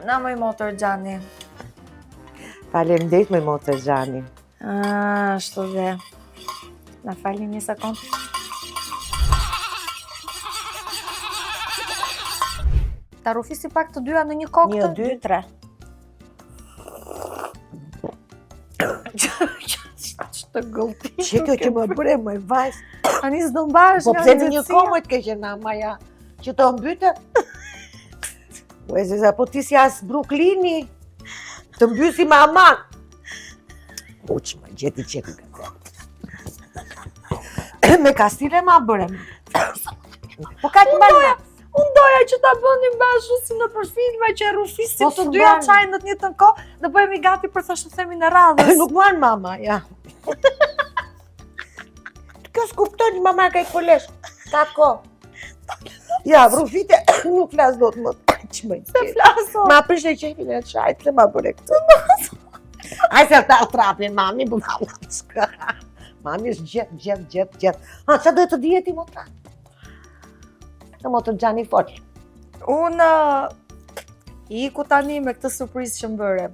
Na moj motor Gjani. Faleminderit me motor Gjani. Ashtu dhe. Na falni një sekund. Ta rufisi pak të dyja në një kokë. 1, 2, 3. Që gëllti. Që kjo që më bëre më vajzë. Ani s'do mbash Po nga pse në një nxehtësia. kohë më të keqe na maja që të mbytë? Po e zeza, po ti si as Bruklini, të mbysi me aman. Uq, më gjeti qeku këtë. Me kastile ma bërem. Po ka të marrë. Unë doja që ta bënim bashkë si në për filma që rufisim Po, të s'u dyja ban. çajin në të njëjtën kohë dhe bëhemi gati për thashë themin e radhës. Nuk marrë mama, ja. Kjo s'kupton që mama ka i kolesh. Ka ko. Ja, rufite, nuk flas dot më. Që më Se flaso. Ma prish e qefin e çajit, se ma bëre këtë. Aj se ta trapin mami, bu ma ullë. Mami është gjet. Ha, që do të dijeti motra? Në motor Gjani fol. Unë iku tani me këtë surprizë që më bëre.